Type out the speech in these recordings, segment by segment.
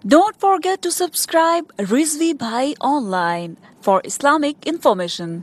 Don't forget to subscribe Rizvi Bhai Online for Islamic information.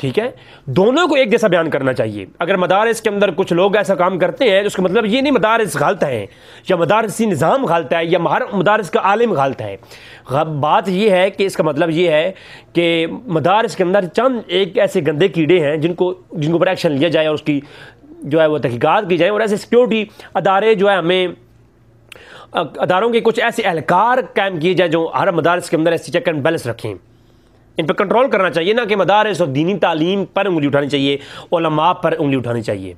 ٹھیک ہے، دونوں کو ایک جیسا بیان کرنا چاہیے۔ اگر مدارس کے اندر کچھ لوگ ایسا کام کرتے ہیں تو اس کا مطلب یہ نہیں مدارس غلط ہیں یا مدارسی نظام غلط ہے یا ہر مدارس کا عالم غلط ہے۔ بات یہ ہے کہ اس کا مطلب یہ ہے کہ مدارس کے اندر چند ایک ایسے گندے کیڑے ہیں جن کو پر ایکشن لیا جائے اور اس کی جو ہے وہ تحقیقات کی جائیں، اور ایسے سیکیورٹی ادارے جو ہے ہمیں اداروں کے کچھ ایسے اہلکار قائم کیے جائیں جو ہر مدارس کے اندر ایسی چیک اینڈ بیلنس رکھیں۔ ان پہ کنٹرول کرنا چاہیے، نہ کہ مدارس اور دینی تعلیم پر انگلی اٹھانی چاہیے، علماء پر انگلی اٹھانی چاہیے۔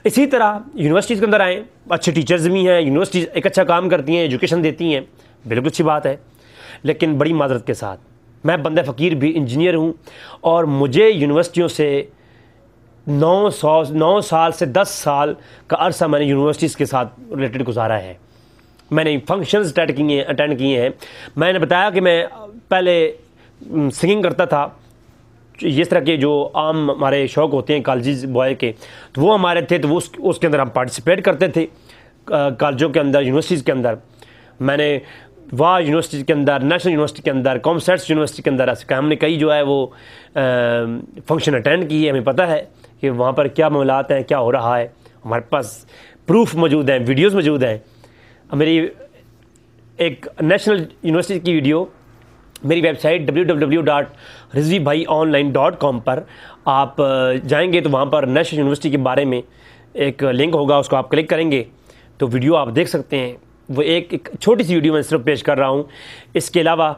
اسی طرح یونیورسٹیز کے اندر آئیں، اچھے ٹیچرز بھی ہیں، یونیورسٹیز ایک اچھا کام کرتی ہیں، ایجوکیشن دیتی ہیں، بالکل اچھی بات ہے، لیکن بڑی معذرت کے ساتھ میں بندہ فقیر بھی انجینئر ہوں اور مجھے یونیورسٹیوں سے 9 سال سے 10 سال کا عرصہ میں نے یونیورسٹیز کے ساتھ ریلیٹڈ گزارا ہے۔ میں نے فنکشنز اٹینڈ کیے ہیں۔ میں نے بتایا کہ میں پہلے سنگنگ کرتا تھا، اس طرح کے جو عام ہمارے شوق ہوتے ہیں کالجز بوائے کے، تو وہ ہمارے تھے، تو وہ اس کے اندر ہم پارٹیسپیٹ کرتے تھے کالجوں کے اندر، یونیورسٹیز کے اندر۔ میں نے وہاں یونیورسٹی کے اندر، نیشنل یونیورسٹی کے اندر، کامسیٹس یونیورسٹی کے اندر ایسے ہم نے کئی جو ہے وہ فنکشن اٹینڈ کی ہے۔ ہمیں پتہ ہے کہ وہاں پر کیا معاملات ہیں، کیا ہو رہا ہے، ہمارے پاس پروف موجود ہیں، ویڈیوز موجود ہیں۔ میری ایک نیشنل یونیورسٹی کی ویڈیو میری ویب سائٹ www.rizvibhaiionline.com پر آپ جائیں گے تو وہاں پر نیشنل یونیورسٹی کے بارے میں ایک لنک ہوگا، اس کو آپ کلک کریں گے تو ویڈیو آپ دیکھ سکتے ہیں۔ وہ ایک چھوٹی سی ویڈیو میں صرف پیش کر رہا ہوں، اس کے علاوہ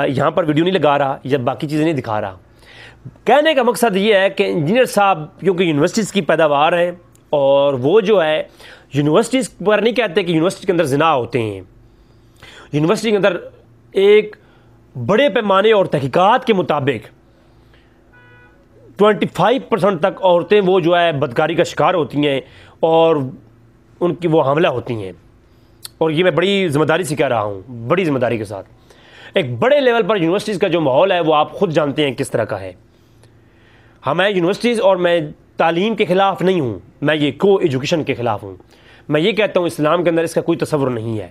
یہاں پر ویڈیو نہیں لگا رہا یا باقی چیزیں نہیں دکھا رہا۔ کہنے کا مقصد یہ ہے کہ انجینئر صاحب کیونکہ یونیورسٹیز کی پیداوار ہیں، اور وہ جو ہے یونیورسٹیز پر نہیں کہتے کہ یونیورسٹی کے اندر زنا ہوتے ہیں۔ یونیورسٹی کے اندر ایک بڑے پیمانے اور تحقیقات کے مطابق 25% تک عورتیں وہ جو ہے بدکاری کا شکار ہوتی ہیں اور ان کی وہ حاملہ ہوتی ہیں، اور یہ میں بڑی ذمہ داری سے کہہ رہا ہوں، بڑی ذمہ داری کے ساتھ۔ ایک بڑے لیول پر یونیورسٹیز کا جو ماحول ہے وہ آپ خود جانتے ہیں کس طرح کا ہے۔ میں یونیورسٹیز اور میں تعلیم کے خلاف نہیں ہوں، میں یہ کو ایجوکیشن کے خلاف ہوں۔ میں یہ کہتا ہوں اسلام کے اندر اس کا کوئی تصور نہیں ہے۔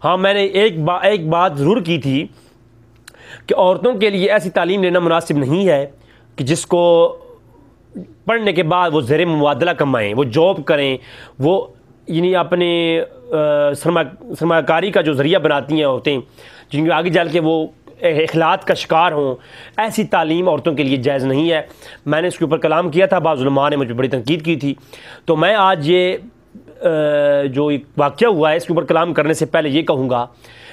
ہاں، میں نے ایک بات ضرور کی تھی کہ عورتوں کے لیے ایسی تعلیم لینا مناسب نہیں ہے کہ جس کو پڑھنے کے بعد وہ زیر مبادلہ کمائیں، وہ جاب کریں، وہ یعنی اپنے سرمایہ کاری کا جو ذریعہ بناتی ہیں عورتیں، جن کے آگے جل کے وہ اخلاق کا شکار ہوں۔ ایسی تعلیم عورتوں کے لیے جائز نہیں ہے۔ میں نے اس کے اوپر کلام کیا تھا، بعض علماء نے مجھ پہ بڑی تنقید کی تھی، تو میں آج یہ جو واقعہ ہوا ہے اس کے اوپر کلام کرنے سے پہلے یہ کہوں گا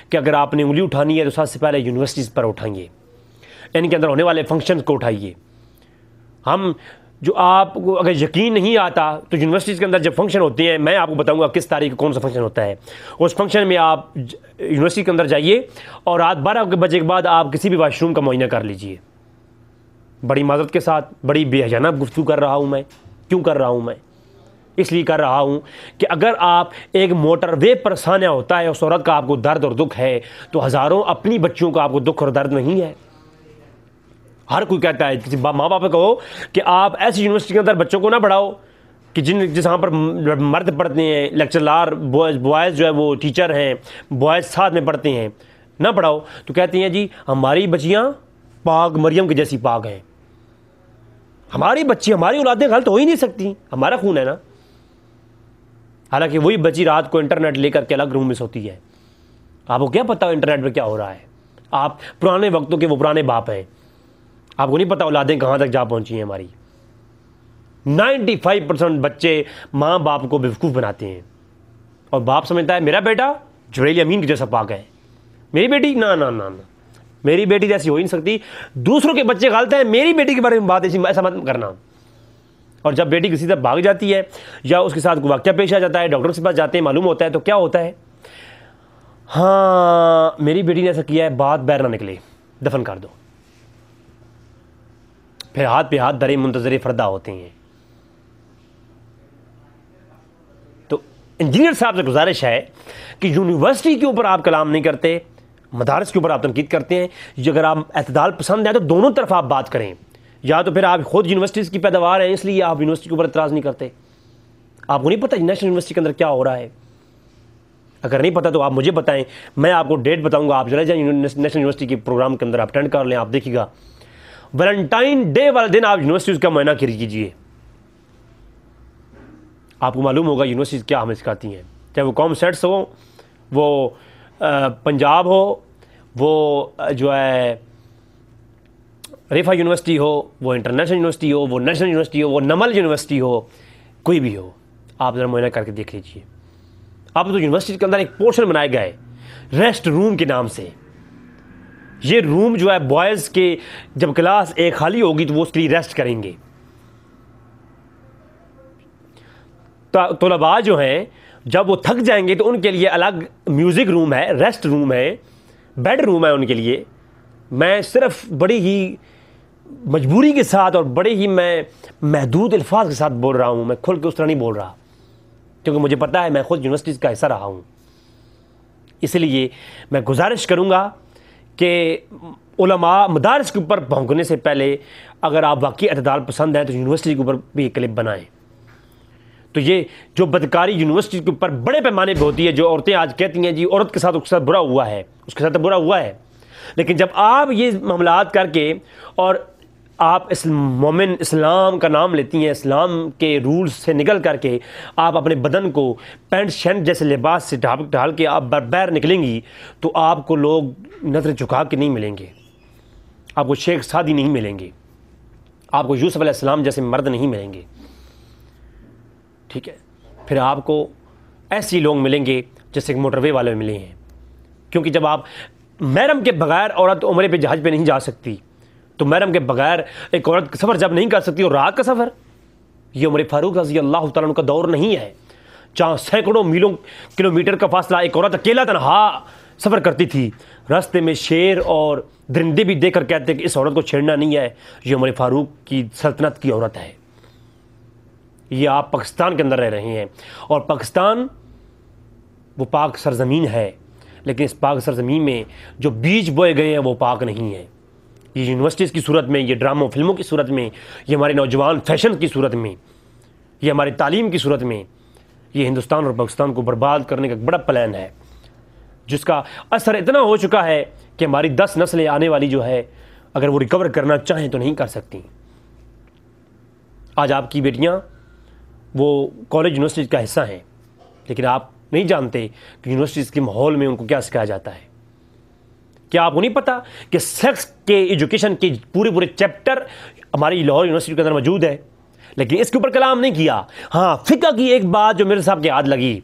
کہ اگر آپ نے انگلی اٹھانی ہے تو سب سے پہلے یونیورسٹیز پر اٹھائیے، ان کے اندر ہونے والے فنکشنز کو اٹھائیے۔ ہم جو آپ کو اگر یقین نہیں آتا تو یونیورسٹیز کے اندر جب فنکشن ہوتے ہیں، میں آپ کو بتاؤں گا کس تاریخ کو کون سا فنکشن ہوتا ہے۔ اس فنکشن میں آپ یونیورسٹی کے اندر جائیے اور رات 12 بجے کے بعد آپ کسی بھی واش روم کا معائنہ کر لیجئے۔ بڑی معذرت کے ساتھ بڑی بے حیانہ گفتگو کر رہا ہوں میں۔ کیوں کر رہا ہوں میں؟ اس لیے کر رہا ہوں کہ اگر آپ ایک موٹر وے پر سانحہ ہوتا ہے، اس عورت کا آپ کو درد اور دکھ ہے، تو ہزاروں اپنی بچیوں کا آپ کو دکھ اور درد نہیں ہے؟ ہر کوئی کہتا ہے، کسی ماں باپ کو کہو کہ آپ ایسی یونیورسٹی کے اندر بچوں کو نہ پڑھاؤ کہ جہاں پر مرد پڑھتے ہیں، لیکچرار بوائز جو ہے وہ ٹیچر ہیں، بوائز ساتھ میں پڑھتے ہیں، نہ پڑھاؤ، تو کہتے ہیں جی ہماری بچیاں پاک مریم کی جیسی پاک ہیں۔ ہماری بچی، ہماری اولادیں غلط ہو ہی نہیں سکتی، ہمارا خون ہے نا۔ حالانکہ وہی بچی رات کو انٹرنیٹ لے کر کے الگ روم میں سوتی ہے۔ آپ کو کیا پتا انٹرنیٹ پہ کیا ہو رہا ہے؟ آپ پرانے وقتوں کے وہ پرانے باپ ہیں، آپ کو نہیں پتا اولادیں کہاں تک جا پہنچی ہیں ہماری۔ 95% بچے ماں باپ کو بیوقوف بناتے ہیں، اور باپ سمجھتا ہے میرا بیٹا جبرائیل امین کی جیسا پاک ہے، میری بیٹی نہ میری بیٹی جیسی ہو ہی نہیں سکتی۔ دوسروں کے بچے غلط ہیں، میری بیٹی کے بارے میں بات ایسا مت کرنا۔ اور جب بیٹی کسی طرح بھاگ جاتی ہے یا اس کے ساتھ کوئی واقعہ پیش آ جاتا ہے، ڈاکٹر کے پاس جاتے ہیں، معلوم ہوتا ہے تو کیا ہوتا ہے؟ ہاں میری بیٹی نے ایسا کیا ہے، بات بیر نہ نکلے، دفن کر دو۔ پھر ہاتھ پہ ہاتھ درے منتظر فردا ہوتے ہیں۔ تو انجینئر صاحب سے گزارش ہے کہ یونیورسٹی کے اوپر آپ کلام نہیں کرتے، مدارس کے اوپر آپ تنقید کرتے ہیں۔ اگر آپ اعتدال پسند ہیں تو دونوں طرف آپ بات کریں، یا تو پھر آپ خود یونیورسٹیز کی پیداوار ہیں اس لیے آپ یونیورسٹی کے اوپر اعتراض نہیں کرتے۔ آپ کو نہیں پتہ نیشنل یونیورسٹی کے اندر کیا ہو رہا ہے؟ اگر نہیں پتہ تو آپ مجھے بتائیں، میں آپ کو ڈیٹ بتاؤں گا، آپ چلے جائیں نیشنل یونیورسٹی کے پروگرام کے اندر، آپ اٹینڈ کر لیں، آپ دیکھیے گا ویلنٹائن ڈے والے دن آپ یونیورسٹیز کا معائنہ کیجیے، آپ کو معلوم ہوگا یونیورسٹیز کیا ہمیں سکھاتی ہیں، چاہے وہ کام سیٹس ہو، وہ پنجاب ہو، وہ جو ہے ریفا یونیورسٹی ہو، وہ انٹرنیشنل یونیورسٹی ہو، وہ نیشنل یونیورسٹی ہو، وہ نمل یونیورسٹی ہو، کوئی بھی ہو، آپ ذرا معائنہ کر کے دیکھ لیجیے۔ آپ تو یونیورسٹی کے اندر ایک پورشن بنائے گئے ریسٹ روم کے نام سے، یہ روم جو ہے بوائز کے جب کلاس ایک خالی ہوگی تو وہ اس کے لیے ریسٹ کریں گے۔ طلباء جو ہیں جب وہ تھک جائیں گے تو ان کے لیے الگ میوزک روم ہے، ریسٹ روم ہے، بیڈ روم ہے ان کے لیے۔ میں صرف بڑی ہی مجبوری کے ساتھ اور بڑے ہی میں محدود الفاظ کے ساتھ بول رہا ہوں، میں کھل کے اس طرح نہیں بول رہا، کیونکہ مجھے پتہ ہے میں خود یونیورسٹیز کا حصہ رہا ہوں۔ اس لیے میں گزارش کروں گا کہ علماء مدارس کے اوپر بھونکنے سے پہلے اگر آپ واقعی اعتدال پسند ہیں تو یونیورسٹی کے اوپر بھی ایک کلپ بنائیں۔ تو یہ جو بدکاری یونیورسٹی کے اوپر بڑے پیمانے پہ ہوتی ہے، جو عورتیں آج کہتی ہیں جی عورت کے ساتھ اس کے ساتھ برا ہوا ہے، اس کے ساتھ برا ہوا ہے، لیکن جب آپ یہ معاملات کر کے اور آپ اس مومن اسلام کا نام لیتی ہیں، اسلام کے رولز سے نکل کر کے آپ اپنے بدن کو پینٹ شرٹ جیسے لباس سے ڈھال کے آپ باہر نکلیں گی تو آپ کو لوگ نظر جھکا کے نہیں ملیں گے، آپ کو شیخ سعدی نہیں ملیں گے، آپ کو یوسف علیہ السلام جیسے مرد نہیں ملیں گے، ٹھیک ہے؟ پھر آپ کو ایسی لوگ ملیں گے جیسے کہ موٹر وے والے ملے ہیں، کیونکہ جب آپ محرم کے بغیر عورت عمرے پہ جہاز پہ نہیں جا سکتی، تو محرم کے بغیر ایک عورت سفر جب نہیں کر سکتی اور رات کا سفر، یہ عمر فاروق رضی اللہ تعالیٰ عنہ کا دور نہیں ہے جہاں سینکڑوں میلوں کلومیٹر کا فاصلہ ایک عورت اکیلا تنہا سفر کرتی تھی، راستے میں شیر اور درندے بھی دیکھ کر کہتے کہ اس عورت کو چھیڑنا نہیں ہے، یہ عمر فاروق کی سلطنت کی عورت ہے۔ یہ آپ پاکستان کے اندر رہ رہے ہیں، اور پاکستان وہ پاک سرزمین ہے، لیکن اس پاک سرزمین میں جو بیج بوئے گئے ہیں وہ پاک نہیں ہیں۔ یہ یونیورسٹیز کی صورت میں، یہ ڈراموں فلموں کی صورت میں، یہ ہمارے نوجوان فیشن کی صورت میں، یہ ہماری تعلیم کی صورت میں، یہ ہندوستان اور پاکستان کو برباد کرنے کا ایک بڑا پلان ہے، جس کا اثر اتنا ہو چکا ہے کہ ہماری 10 نسلیں آنے والی جو ہے اگر وہ ریکور کرنا چاہیں تو نہیں کر سکتی۔ آج آپ کی بیٹیاں وہ کالج یونیورسٹیز کا حصہ ہیں، لیکن آپ نہیں جانتے کہ یونیورسٹیز کے ماحول میں ان کو کیا سکھایا جاتا ہے۔ کیا آپ کو نہیں پتا کہ سیکس کے ایجوکیشن کے پورے چیپٹر ہماری لاہور یونیورسٹی کے اندر موجود ہے، لیکن اس کے اوپر کلام نہیں کیا۔ ہاں، فقہ کی ایک بات جو میرے صاحب کی یاد لگی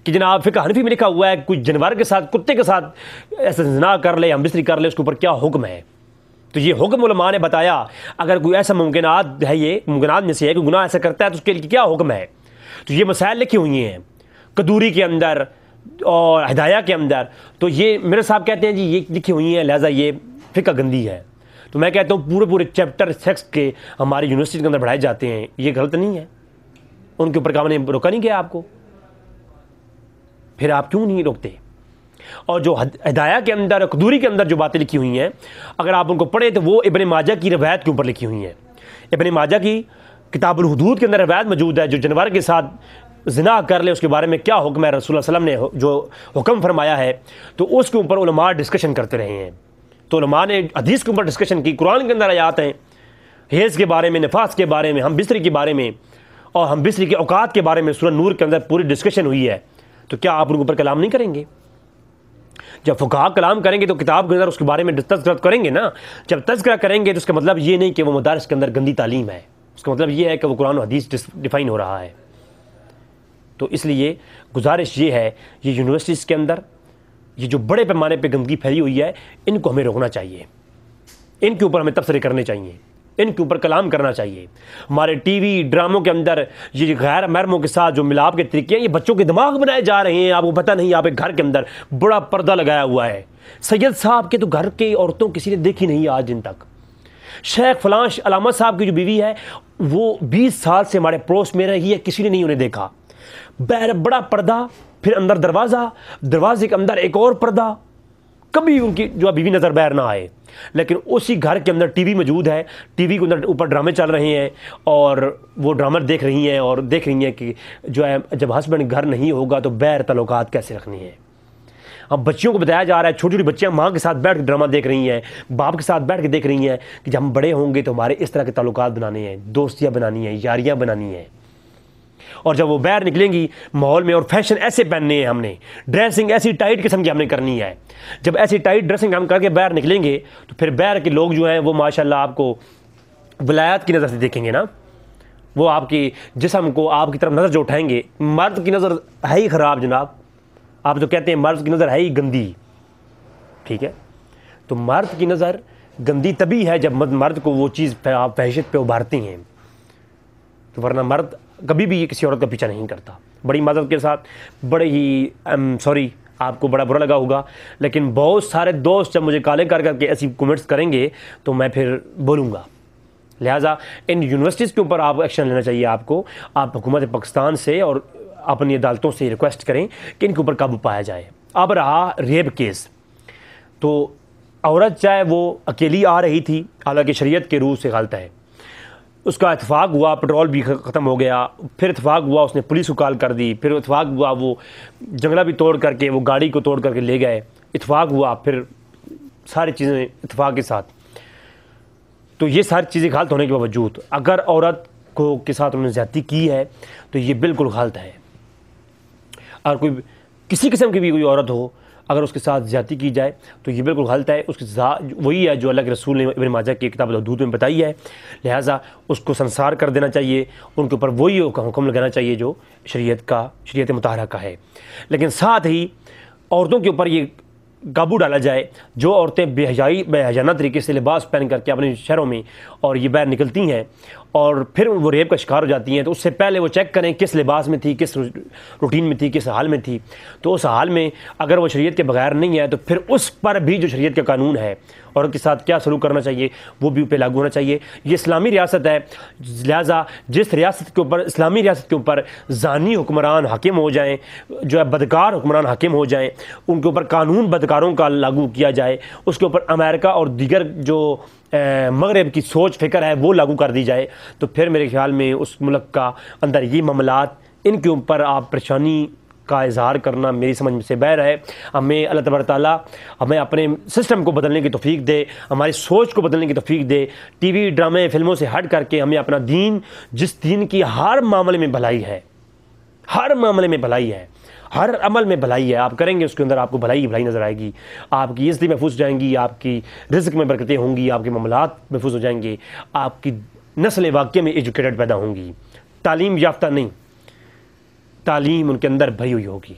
کہ جناب فقہ حنفی میں لکھا ہوا ہے کوئی جانور کے ساتھ، کتے کے ساتھ ایسا زنا کر لے، ہم بستری کر لے، اس کے اوپر کیا حکم ہے؟ تو یہ حکم علماء نے بتایا، اگر کوئی ایسا ممکنات ہے، یہ ممکنات میں سے ہے، کوئی گناہ ایسا کرتا ہے تو اس کے لیے کیا حکم ہے؟ تو یہ مسائل لکھی ہوئی ہیں قدوری کے اندر اور ہدایہ کے اندر۔ تو یہ میرے صاحب کہتے ہیں جی یہ لکھی ہوئی ہیں، لہٰذا یہ فقہ گندی ہے۔ تو میں کہتا ہوں پورے چیپٹر سیکس کے ہماری یونیورسٹی کے اندر پڑھائے جاتے ہیں، یہ غلط نہیں ہے، ان کے اوپر کام نے روکا نہیں گیا آپ کو، پھر آپ کیوں نہیں روکتے؟ اور جو ہدایہ کے اندر، قدوری کے اندر جو باتیں لکھی ہوئی ہیں، اگر آپ ان کو پڑھیں تو وہ ابن ماجہ کی روایت کے اوپر لکھی ہوئی ہیں۔ ابن ماجہ کی کتاب الحدود کے اندر روایت موجود ہے، جو جانور کے ساتھ زنا کر لے اس کے بارے میں کیا حکم ہے، رسول اللہ صلی اللہ علیہ وسلم نے جو حکم فرمایا ہے، تو اس کے اوپر علماء ڈسکشن کرتے رہے ہیں۔ تو علماء نے حدیث کے اوپر ڈسکشن کی، قرآن کے اندر آیات ہیں حیض کے بارے میں، نفاس کے بارے میں، ہم بستری کے بارے میں، اور ہم بستری کے اوقات کے بارے میں سورہ نور کے اندر پوری ڈسکشن ہوئی ہے۔ تو کیا آپ ان کے اوپر کلام نہیں کریں گے؟ جب فقہاء کلام کریں گے تو کتاب کے اندر اس کے بارے میں تذکرہ کریں گے نا۔ جب تذکرہ کریں گے تو اس کا مطلب یہ نہیں کہ وہ مدارس کے اندر گندی تعلیم ہے، اس کا مطلب یہ ہے کہ وہ قرآن و حدیث ڈیفائن ہو رہا ہے۔ تو اس لیے گزارش یہ ہے، یہ یونیورسٹیز کے اندر یہ جو بڑے پیمانے پہ گندگی پھیلی ہوئی ہے، ان کو ہمیں روکنا چاہیے، ان کے اوپر ہمیں تبصرے کرنے چاہیے، ان کے اوپر کلام کرنا چاہیے۔ ہمارے ٹی وی ڈراموں کے اندر یہ غیر محرموں کے ساتھ جو ملاپ کے طریقے ہیں، یہ بچوں کے دماغ بنائے جا رہے ہیں۔ آپ کو پتہ نہیں، آپ ایک گھر کے اندر بڑا پردہ لگایا ہوا ہے، سید صاحب کے تو گھر کے عورتوں کسی نے دیکھی نہیں آج دن تک۔ شیخ فلاں علامہ صاحب کی جو بیوی ہے وہ 20 سال سے ہمارے پڑوس میں رہی ہے، کسی نے نہیں انہیں دیکھا۔ بڑا پردہ، پھر اندر دروازہ، دروازے کے اندر ایک اور پردہ، کبھی ان کی جو بیوی نظر باہر نہ آئے، لیکن اسی گھر کے اندر ٹی وی موجود ہے، ٹی وی کے اندر اوپر ڈرامے چل رہے ہیں، اور وہ ڈرامے دیکھ رہی ہیں اور دیکھ رہی ہیں کہ جو ہے جب ہسبینڈ گھر نہیں ہوگا تو بیر تعلقات کیسے رکھنی ہے۔ اب بچیوں کو بتایا جا رہا ہے، چھوٹی چھوٹی بچیاں ماں کے ساتھ بیٹھ کے ڈرامہ دیکھ رہی ہیں، باپ کے ساتھ بیٹھ کے دیکھ رہی ہیں کہ جب ہم بڑے ہوں گے تو ہمارے اس طرح کے تعلقات بنانے ہیں، دوستیاں بنانی ہیں، یاریاں بنانی ہیں. اور جب وہ باہر نکلیں گی ماحول میں، اور فیشن ایسے پہننے ہیں ہم نے، ڈریسنگ ایسی ٹائٹ قسم کی ہم نے کرنی ہے. جب ایسی ٹائٹ ڈریسنگ ہم کر کے باہر نکلیں گے تو پھر باہر کے لوگ جو ہیں وہ ماشاءاللہ آپ کو ولایت کی نظر سے دیکھیں گے نا. وہ آپ کی جسم کو آپ کی طرف نظر جو اٹھائیں گے. مرد کی نظر ہے ہی خراب جناب، آپ جو کہتے ہیں مرد کی نظر ہے ہی گندی، ٹھیک ہے. تو مرد کی نظر گندی تبھی ہے جب مرد کو وہ چیز آپ فحشت پہ ابھارتے ہیں، تو ورنہ مرد کبھی بھی یہ کسی عورت کا پیچھا نہیں کرتا. بڑی معذرت کے ساتھ، بڑے ہی سوری، آپ کو بڑا برا لگا ہوگا، لیکن بہت سارے دوست جب مجھے کالیں کر کے ایسی کومنٹس کریں گے تو میں پھر بولوں گا. لہٰذا ان یونیورسٹیز کے اوپر آپ ایکشن لینا چاہیے. آپ حکومت پاکستان سے اور اپنی عدالتوں سے ریکویسٹ کریں کہ ان کے اوپر قابو پایا جائے. اب رہا ریپ کیس، تو عورت چاہے وہ اکیلی آ رہی تھی، حالانکہ شریعت کے روح سے غلط ہے، اس کا اتفاق ہوا، پٹرول بھی ختم ہو گیا، پھر اتفاق ہوا اس نے پولیس کو کال کر دی، پھر اتفاق ہوا وہ جنگلہ بھی توڑ کر کے وہ گاڑی کو توڑ کر کے لے گئے، اتفاق ہوا، پھر ساری چیزیں اتفاق کے ساتھ. تو یہ ساری چیزیں غلط ہونے کے باوجود اگر عورت کو کے ساتھ انہوں نے زیادتی کی ہے تو یہ بالکل غلط ہے. اور کوئی کسی قسم کی بھی کوئی عورت ہو، اگر اس کے ساتھ زیادتی کی جائے تو یہ بالکل غلط ہے. اس کے ساتھ وہی ہے جو اللہ کے رسول نے ابن ماجہ کی کتاب الحدود میں بتائی ہے. لہٰذا اس کو سنسار کر دینا چاہیے، ان کے اوپر وہی حکم لگانا چاہیے جو شریعت مطہرہ کا ہے. لیکن ساتھ ہی عورتوں کے اوپر یہ قابو ڈالا جائے جو عورتیں بے حیانہ طریقے سے لباس پہن کر کے اپنے شہروں میں اور یہ باہر نکلتی ہیں اور پھر وہ ریپ کا شکار ہو جاتی ہیں. تو اس سے پہلے وہ چیک کریں کس لباس میں تھی، کس روٹین میں تھی، کس حال میں تھی. تو اس حال میں اگر وہ شریعت کے بغیر نہیں ہے تو پھر اس پر بھی جو شریعت کا قانون ہے عورت کے ساتھ کیا سلوک کرنا چاہیے وہ بھی پہ لاگو ہونا چاہیے. یہ اسلامی ریاست ہے، لہٰذا جس ریاست کے اوپر، اسلامی ریاست کے اوپر زانی حکمران حاکم ہو جائیں، جو ہے بدکار حکمران حاکم ہو جائیں، ان کے اوپر قانون بدکاروں کا لاگو کیا جائے، اس کے اوپر امریکہ اور دیگر جو مغرب کی سوچ فکر ہے وہ لاگو کر دی جائے، تو پھر میرے خیال میں اس ملک کا اندر یہ معاملات ان کے اوپر آپ پریشانی کا اظہار کرنا میری سمجھ میں سے باہر ہے. ہمیں اللہ تبارک تعالیٰ ہمیں اپنے سسٹم کو بدلنے کی توفیق دے، ہماری سوچ کو بدلنے کی توفیق دے. ٹی وی ڈرامے فلموں سے ہٹ کر کے ہمیں اپنا دین، جس دین کی ہر معاملے میں بھلائی ہے، ہر معاملے میں بھلائی ہے، ہر عمل میں بھلائی ہے، آپ کریں گے اس کے اندر آپ کو بھلائی ہی بھلائی نظر آئے گی. آپ کی عزت محفوظ ہو جائیں گی، آپ کی رزق میں برکتیں ہوں گی، آپ کے معاملات محفوظ ہو جائیں گے، آپ کی نسل واقعہ میں ایجوکیٹڈ پیدا ہوں گی. تعلیم یافتہ نہیں، تعلیم ان کے اندر بھری ہوئی ہوگی.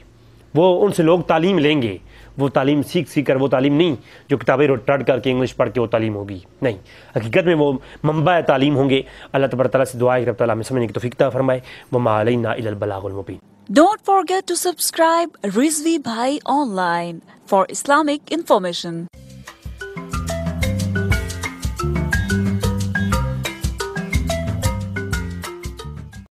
وہ ان سے لوگ تعلیم لیں گے، وہ تعلیم سیکھ کر، وہ تعلیم نہیں جو کتابیں رٹ کر کے انگلش پڑھ کے وہ تعلیم ہوگی، نہیں، حقیقت میں وہ منبع تعلیم ہوں گے. اللہ تبارک تعالیٰ سے دعا ہے کہ رب تعالیٰ ہمیں سمجھنے کی توفیق عطا فرمائے. وما علینا الا البلاغ المبین. Don't forget to subscribe Rizvi Bhai Online for Islamic information.